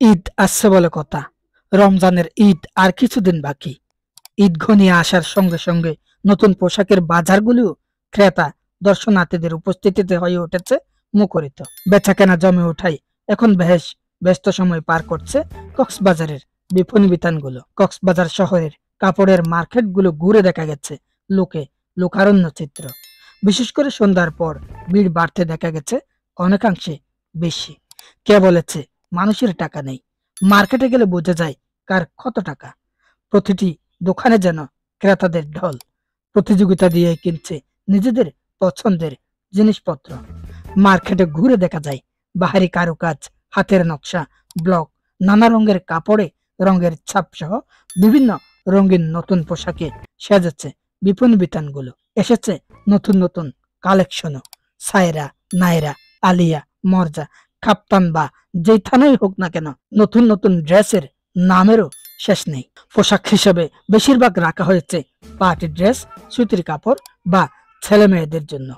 ঈদ আসছে বলে কথা। রমজানের ঈদ আর কিছুদিন বাকি। ঈদ ঘনিয়ে আসার সঙ্গে সঙ্গে নতুন পোশাকের বাজারগুলিও ক্রেতা দর্শনার্থীদের উপস্থিতিতে হয়ে উঠেছে মুখরিত। বেচাকেনা জমে ওঠায় এখন বেশ ব্যস্ত সময় পার করছে কক্সবাজারের বিপণী বিতানগুলো। কক্সবাজার শহরের কাপড়ের মার্কেটগুলো ঘুরে দেখা গেছে লোকে লোকারণ্য চিত্র। বিশেষ করে সন্ধ্যার পর ভিড় বাড়তে দেখা গেছে অনেকাংশে বেশি। কে বলেছে মানুষের টাকা নেই? মার্কেটে গেলে বোঝা যায় কার কত টাকা। প্রতিটি দোকানে যেন ক্রেতাদের ঢল, প্রতিযোগিতা দিয়ে কিনছে নিজেদের পছন্দের জিনিসপত্র। মার্কেটে ঘুরে দেখা যায় বাহারি কারুকাজ, হাতের নকশা, ব্লক, নানা রঙের কাপড়ে রঙের ছাপ সহ বিভিন্ন রঙিন নতুন পোশাকে সেজেছে বিপণী বিতানগুলো। এসেছে নতুন নতুন কালেকশনও। সায়রা, নায়রা, আলিয়া, মর্জা, কাপ্তান বা যেই থানাই হোক না কেন, নতুন নতুন ড্রেসের নামেরও শেষ নেই। পোশাক হিসেবে বেশিরভাগ রাখা হয়েছে পার্টি ড্রেস, সুতির কাপড় বা ছেলে মেয়েদের জন্য।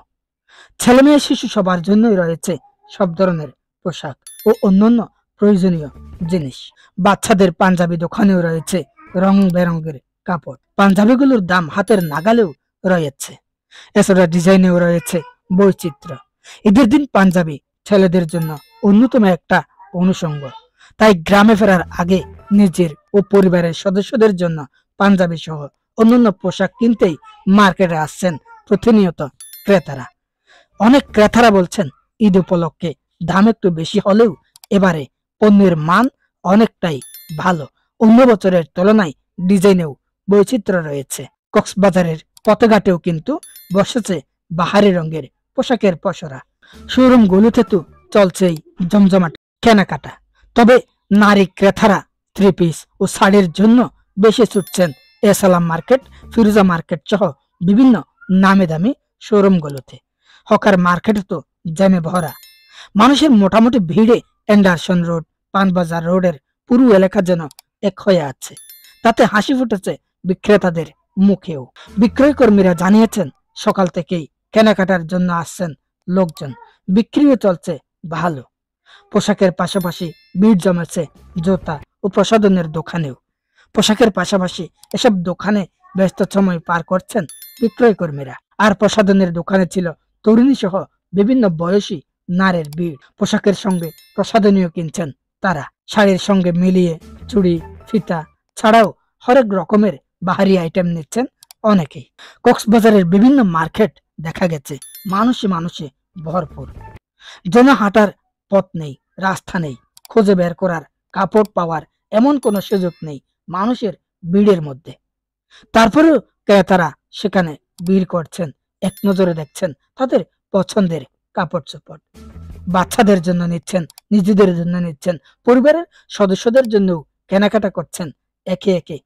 ছেলে মেয়ে শিশু সবার জন্যই রয়েছে সব ধরনের পোশাক ও অন্যান্য প্রয়োজনীয় জিনিস। বাচ্চাদের পাঞ্জাবি দোকানেও রয়েছে রং বেরঙের কাপড়। পাঞ্জাবিগুলোর দাম হাতের নাগালেও রয়েছে। এছাড়া ডিজাইনেও রয়েছে বৈচিত্র্য। ঈদের দিন পাঞ্জাবি ছেলেদের জন্য অন্যতম একটা অনুষঙ্গ। তাই গ্রামে ফেরার আগে নিজের ও পরিবারের সদস্যদের জন্য পাঞ্জাবি সহ অন্যান্য পোশাক কিনতেই মার্কেটে আসছেন প্রতিনিয়ত ক্রেতারা। অনেক ক্রেতারা বলছেন ঈদ উপলক্ষে দাম একটু বেশি হলেও এবারে পণ্যের মান অনেকটাই ভালো। অন্য বছরের তুলনায় ডিজাইনেও বৈচিত্র্য রয়েছে। কক্সবাজারের পথঘাটেও কিন্তু বসেছে বাহারি রঙের পোশাকের পসরা। শোরুম গুলোতে তো চলছেই জমজমাট কেনাকাটা। তবে নারী ক্রেতারা থ্রি পিস ও শাড়ির জন্য বেশি ছুটছেন এসালাম মার্কেট, ফিরোজা মার্কেট সহ বিভিন্ন নামি দামি শোরুমগুলোতে। হকার মার্কেটে তো জ্যামে ভরা। মানুষের মোটামুটি ভিড়ে অ্যান্ডারসন রোড, পানবাজার রোডের পুরো এলাকা যেন এক হয়ে আছে। তাতে হাসি ফুটেছে বিক্রেতাদের মুখেও। বিক্রয় কর্মীরা জানিয়েছেন সকাল থেকেই কেনাকাটার জন্য আসছেন লোকজন। বিক্রিও চলছে ভালো। পোশাকের পাশাপাশি ভিড় জমেছে জুতা ও প্রসাধনের দোকানেও। পোশাকের পাশাপাশি এসব দোকানে ব্যস্ত সময় পার করছেন বিক্রয় কর্মীরা। আর প্রসাধনের দোকানে ছিল তরুণী সহ বিভিন্ন বয়সী নারীর ভিড়। পোশাকের সঙ্গে প্রসাধনীয় কিনছেন তারা। শাড়ির সঙ্গে মিলিয়ে চুড়ি, ফিতা ছাড়াও হরেক রকমের বাহারি আইটেম নিচ্ছেন অনেকেই। কক্সবাজারের বিভিন্ন মার্কেট দেখা গেছে মানুষে মানুষে ভরপুর। যেন হাঁটার পথ নেই, রাস্তা নেই, খুঁজে বের করার, কাপড় পাওয়ার এমন কোনো সুযোগ নেই মানুষের ভিড়ের মধ্যে। তারপরেও ক্রেতারা সেখানে ভিড় করছেন, এক নজরে দেখছেন তাদের পছন্দের কাপড় চোপড়। বাচ্চাদের জন্য নিচ্ছেন, নিজেদের জন্য নিচ্ছেন, পরিবারের সদস্যদের জন্য কেনাকাটা করছেন একে একে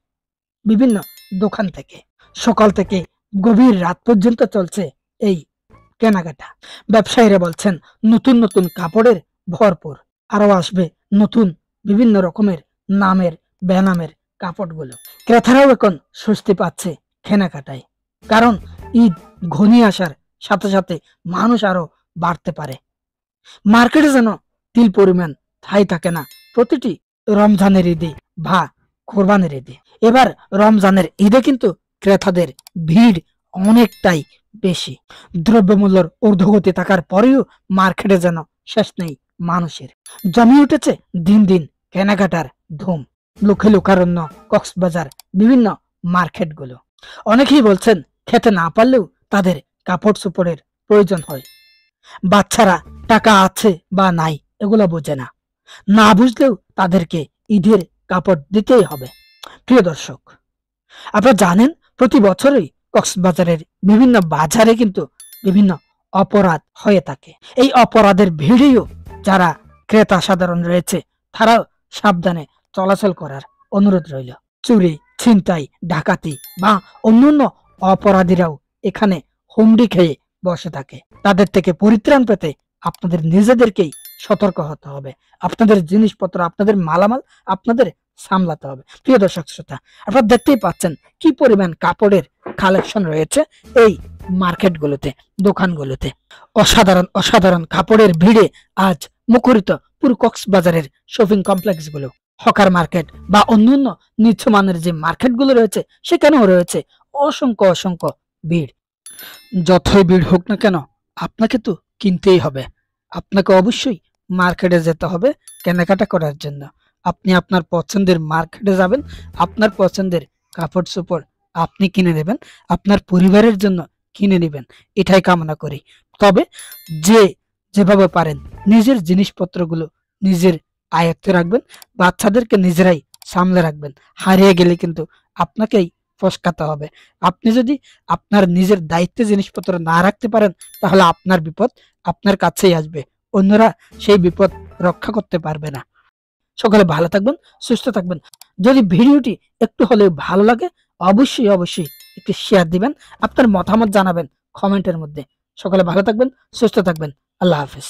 বিভিন্ন দোকান থেকে। সকাল থেকে গভীর রাত পর্যন্ত চলছে এই কেনাকাটা। ব্যবসায়ীরা বলছেন নতুন নতুন কাপড়ের ভরপুর। আরো আসবে নতুন বিভিন্ন রকমের নামের বেনামের কাপড়গুলো। ক্রেতারাও এখন স্বস্তি পাচ্ছে কেনাকাটায়। কারণ ঈদ ঘনিয়ে আসার সাথে সাথে মানুষ আরো বাড়তে পারে। মার্কেটে যেন তিল পরিমাণ ঠাঁই থাকে না প্রতিটি রমজানের ঈদে বা কোরবানের ঈদে। এবার রমজানের ঈদে কিন্তু ক্রেতাদের ভিড় অনেকটাই বেশি। দ্রব্যমূল্যের ঊর্ধ্বগতি থাকার পরেও মার্কেটে যেন শেষ নেই মানুষের। জমে উঠেছে দিন দিন কেনাকাটার ধুম। লোকে লোকারণ্য কক্সবাজার বিভিন্ন মার্কেটগুলো। অনেকেই বলছেন খেতে না পারলেও তাদের কাপড় চোপড়ের প্রয়োজন হয়। বাচ্চারা টাকা আছে বা নাই এগুলো বোঝে না, না বুঝলেও তাদেরকে ঈদের কাপড় দিতেই হবে। প্রিয় দর্শক, আপনারা জানেন প্রতি বছরই কক্সবাজারের বিভিন্ন বাজারে কিন্তু বিভিন্ন অপরাধ হয়ে থাকে। এই অপরাধের ভিড়েও যারা ক্রেতা সাধারণ রয়েছে তারাও সাবধানে চলাচল করার অনুরোধ রইল। চুরি, ছিনতাই, ডাকাতি বা অন্যান্য অপরাধীরাও এখানে হুমড়ি খেয়ে বসে থাকে। তাদের থেকে পরিত্রাণ পেতে আপনাদের নিজেদেরকেই সতর্ক হতে হবে। আপনাদের জিনিসপত্র, আপনাদের মালামাল আপনাদের সামলাতে হবে। প্রিয় দর্শক শ্রোতা, আপনারা দেখতেই পাচ্ছেন কি পরিমাণ কাপড়ের কালেকশন রয়েছে এই মার্কেটগুলোতে, দোকানগুলোতে। অসাধারণ অসাধারণ কাপড়ের ভিড়ে আজ মুখরিত পুরো কক্সবাজারের শপিং কমপ্লেক্স গুলো, হকার মার্কেট বা অন্যান্য নিম্নমানের যে মার্কেট গুলো রয়েছে সেখানেও রয়েছে অসংখ্য অসংখ্য ভিড়। যতই ভিড় হোক না কেন আপনাকে তো কিনতেই হবে। আপনাকে অবশ্যই মার্কেটে যেতে হবে কেনাকাটা করার জন্য। আপনি আপনার পছন্দের মার্কেটে যাবেন, আপনার পছন্দের কাপড় চোপড় আপনি কিনে নেবেন, আপনার পরিবারের জন্য কিনে নেবেন, এটাই কামনা করি। তবে যে যেভাবে পারেন নিজের জিনিসপত্রগুলো নিজের আয়ত্তে রাখবেন, বাচ্চাদেরকে নিজেরাই সামলে রাখবেন। হারিয়ে গেলে কিন্তু আপনাকেই ফসকাতে হবে। আপনি যদি আপনার নিজের দায়িত্বে জিনিসপত্র না রাখতে পারেন তাহলে আপনার বিপদ আপনার কাছেই আসবে, অন্যরা সেই বিপদ রক্ষা করতে পারবে না। সকলে ভালো থাকবেন, সুস্থ থাকবেন। যদি ভিডিওটি একটু হলেও ভালো লাগে অবশ্যই অবশ্যই একটি শেয়ার দিবেন, আপনার মতামত জানাবেন কমেন্টের মধ্যে। সকলে ভালো থাকবেন, সুস্থ থাকবেন। আল্লাহ হাফেজ।